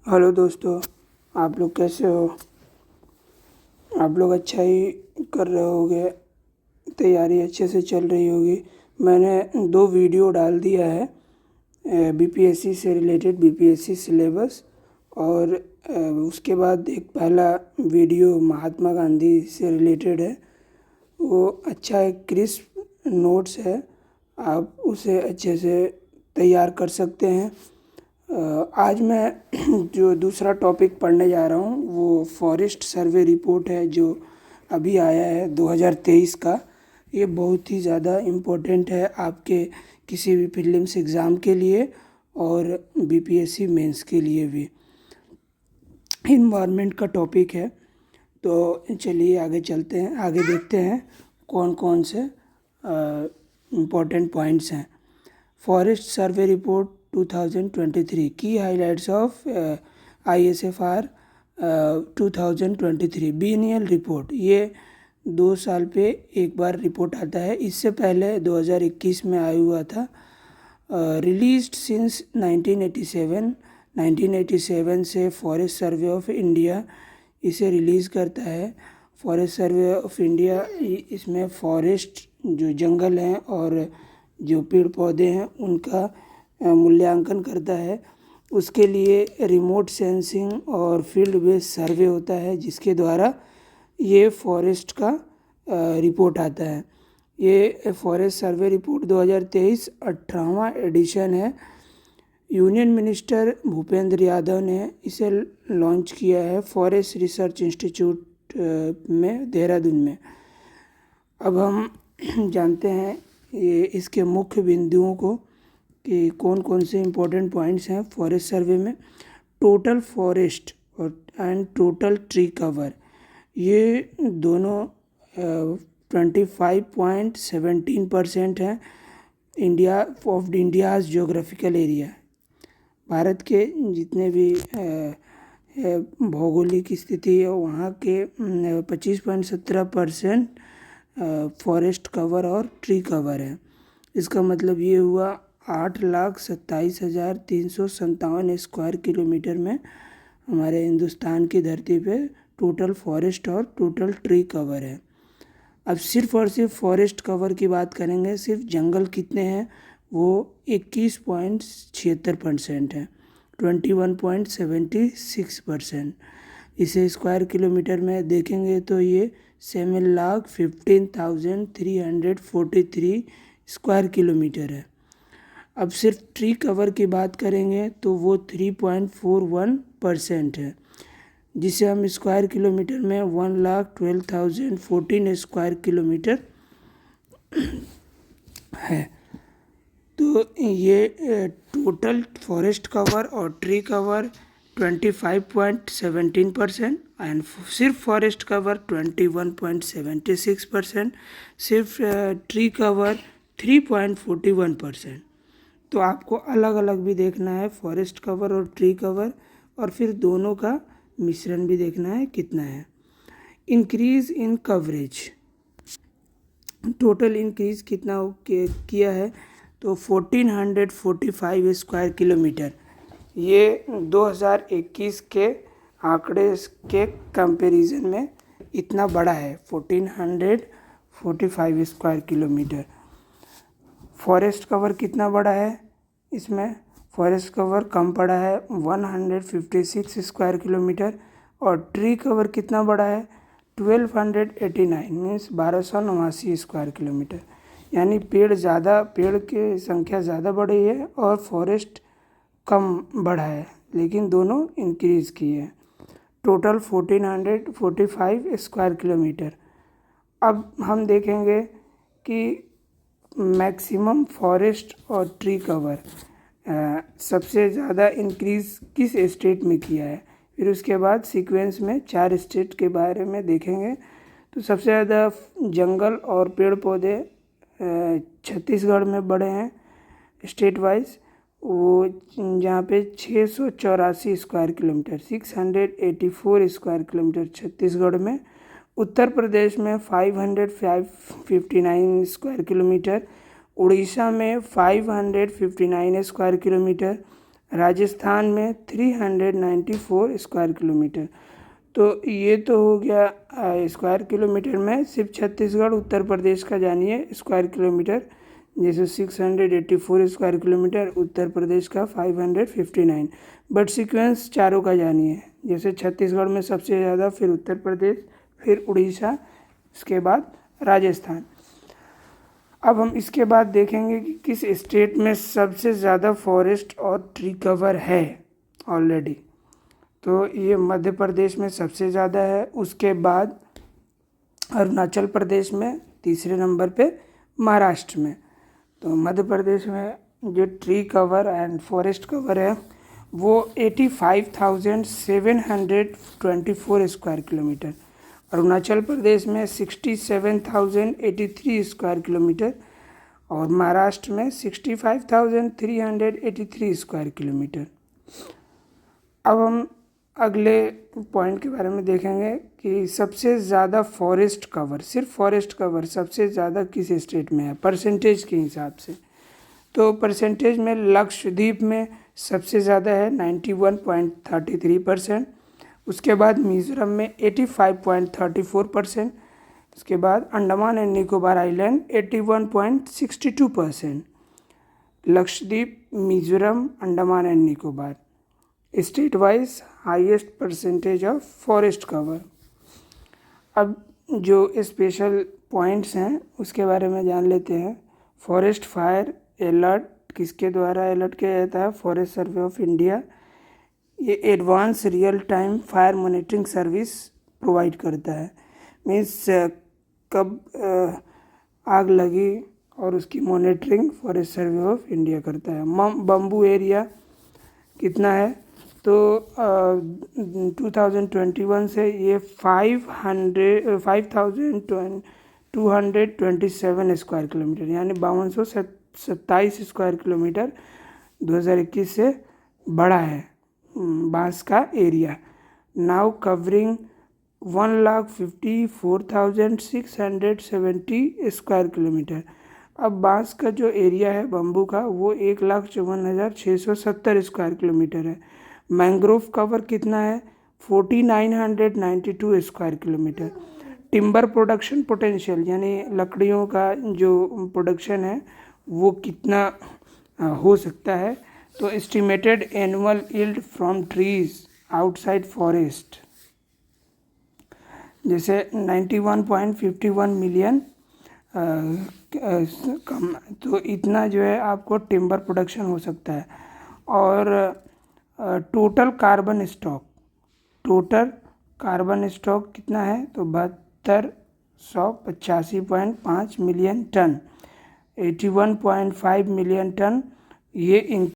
Hello दोस्तों, आप लोग कैसे हो? आप लोग अच्छा ही कर रहे होगे, तैयारी अच्छे से चल रही होगी। मैंने 2 वीडियो डाल दिया है बीपीएससी से रिलेटेड, बीपीएससी सिलेबस। और उसके बाद एक पहला वीडियो महात्मा गांधी से रिलेटेड है। वो अच्छा एक क्रिस्प नोट्स है, आप उसे अच्छे से तैयार कर सकते हैं। आज मैं जो दूसरा टॉपिक पढ़ने जा रहा हूँ वो फॉरेस्ट सर्वे रिपोर्ट है, जो अभी आया है 2023 का। ये बहुत ही ज़्यादा इम्पोर्टेंट है आपके किसी भी प्रीलिम्स एग्ज़ाम के लिए और बीपीएससी मेंस के लिए भी। इन्वायरमेंट का टॉपिक है, तो चलिए आगे चलते हैं, आगे देखते हैं कौन कौन से इम्पोर्टेंट पॉइंट्स हैं। फॉरेस्ट सर्वे रिपोर्ट 2023 की हाइलाइट्स ऑफ ISFR 2023 बीनियल रिपोर्ट। ये 2 साल पे एक बार रिपोर्ट आता है। इससे पहले 2021 में आया हुआ था। रिलीज्ड सिंस 1987 से फॉरेस्ट सर्वे ऑफ इंडिया इसे रिलीज़ करता है। फॉरेस्ट सर्वे ऑफ इंडिया इसमें फॉरेस्ट जो जंगल हैं और जो पेड़ पौधे हैं उनका मूल्यांकन करता है। उसके लिए रिमोट सेंसिंग और फील्ड बेस्ड सर्वे होता है, जिसके द्वारा ये फॉरेस्ट का रिपोर्ट आता है। ये फॉरेस्ट सर्वे रिपोर्ट 2023 18वां एडिशन है। यूनियन मिनिस्टर भूपेंद्र यादव ने इसे लॉन्च किया है फॉरेस्ट रिसर्च इंस्टीट्यूट में, देहरादून में। अब हम जानते हैं ये इसके मुख्य बिंदुओं को कि कौन कौन से इम्पोर्टेंट पॉइंट्स हैं फॉरेस्ट सर्वे में। टोटल फॉरेस्ट और एंड टोटल ट्री कवर, ये दोनों 25.17% हैं इंडियाज़ जोग्राफिकल एरिया। भारत के जितने भी भौगोलिक स्थिति है वहाँ के 25.17% फॉरेस्ट कवर और ट्री कवर है। इसका मतलब ये हुआ 8,27,357 स्क्वायर किलोमीटर में हमारे हिंदुस्तान की धरती पे टोटल फॉरेस्ट और टोटल ट्री कवर है। अब सिर्फ और सिर्फ फॉरेस्ट कवर की बात करेंगे, सिर्फ जंगल कितने हैं वो 21.76% है, 21.76%। इसे स्क्वायर किलोमीटर में देखेंगे तो ये 7,15,343 स्क्वायर किलोमीटर है। अब सिर्फ ट्री कवर की बात करेंगे तो वो 3.41% है, जिसे हम स्क्वायर किलोमीटर में 1,12,014 स्क्वायर किलोमीटर है। तो ये टोटल फॉरेस्ट कवर और ट्री कवर 25.17% एंड सिर्फ फॉरेस्ट कवर 21.76%, सिर्फ ट्री कवर 3.41%। तो आपको अलग अलग भी देखना है फॉरेस्ट कवर और ट्री कवर, और फिर दोनों का मिश्रण भी देखना है कितना है। Increase in coverage, total increase कितना किया है तो 1445 स्क्वायर किलोमीटर। ये 2021 के आंकड़े के कंपैरिजन में इतना बड़ा है, 1445 स्क्वायर किलोमीटर। फॉरेस्ट कवर कितना बड़ा है इसमें? फॉरेस्ट कवर कम पड़ा है 156 स्क्वायर किलोमीटर, और ट्री कवर कितना बड़ा है 1289 मीन्स 1289 स्क्वायर किलोमीटर। यानी पेड़ की संख्या ज़्यादा बढ़ी है और फॉरेस्ट कम बढ़ा है, लेकिन दोनों इंक्रीज़ किए हैं। Total 1445 square kilometre. अब हम देखेंगे कि मैक्सिमम फॉरेस्ट और ट्री कवर सबसे ज़्यादा इंक्रीज़ किस स्टेट में किया है। फिर उसके बाद सीक्वेंस में 4 स्टेट के बारे में देखेंगे। तो सबसे ज़्यादा जंगल और पेड़ पौधे छत्तीसगढ़ में बढ़े हैं स्टेट वाइज, वो जहाँ पे 684 square kilometre 684 square kilometre Chhattisgarh में। उत्तर प्रदेश में 559 स्क्वायर किलोमीटर, उड़ीसा में 559 स्क्वायर किलोमीटर, राजस्थान में 394 स्क्वायर किलोमीटर। तो ये तो हो गया स्क्वायर किलोमीटर में। सिर्फ छत्तीसगढ़ उत्तर प्रदेश का जानिए स्क्वायर किलोमीटर, जैसे 684 स्क्वायर किलोमीटर, उत्तर प्रदेश का 559। बट सीक्वेंस चारों का जानिए, जैसे छत्तीसगढ़ में सबसे ज़्यादा, फिर उत्तर प्रदेश, फिर उड़ीसा, इसके बाद राजस्थान। अब हम इसके बाद देखेंगे कि किस स्टेट में सबसे ज़्यादा फॉरेस्ट और ट्री कवर है ऑलरेडी। तो ये मध्य प्रदेश में सबसे ज़्यादा है, उसके बाद अरुणाचल प्रदेश में, तीसरे नंबर पे महाराष्ट्र में। तो मध्य प्रदेश में जो tree cover and forest cover है वो 85,724 स्क्वायर किलोमीटर। अरुणाचल प्रदेश में 67,083 स्क्वायर किलोमीटर और महाराष्ट्र में 65,383 स्क्वायर किलोमीटर। अब हम अगले पॉइंट के बारे में देखेंगे कि सबसे ज़्यादा फॉरेस्ट कवर, सिर्फ फॉरेस्ट कवर सबसे ज़्यादा किस स्टेट में है परसेंटेज के हिसाब से। तो परसेंटेज में लक्षद्वीप में सबसे ज़्यादा है 91.33%, उसके बाद मिज़ोरम में 85.34%, उसके बाद Andaman and Nicobar island 81.62%। Lakshadweep, Mizoram, Andaman and Nicobar state wise highest percentage of forest cover. अब जो स्पेशल पॉइंट्स हैं उसके बारे में जान लेते हैं। फॉरेस्ट फायर अलर्ट किसके द्वारा अलर्ट किया जाता है? Forest survey of India. ये advance real time fire monitoring service provide करता है। मीन्स कब आग लगी और उसकी monitoring forest survey of India करता है। बम्बू एरिया कितना है? तो 2021 से ये 5,227 स्क्वायर किलोमीटर, यानी 5227 स्क्वायर किलोमीटर 2021 से बढ़ा है बांस का area. Now covering 1,54,670 square kilometre. अब बांस का जो एरिया है बम्बू का वो 1,54,670 स्क्वायर किलोमीटर है। मैंग्रोव कवर कितना है? 4,992 square kilometre. Timber production potential, यानी लकड़ियों का जो प्रोडक्शन है वो कितना हो सकता है? तो estimated annual yield from trees outside forest, जैसे 91.51 मिलियन कम, तो इतना जो है आपको टिम्बर प्रोडक्शन हो सकता है। और टोटल कार्बन स्टॉक कितना है? तो 7285.5 मिलियन टन, 81.5 मिलियन टन ये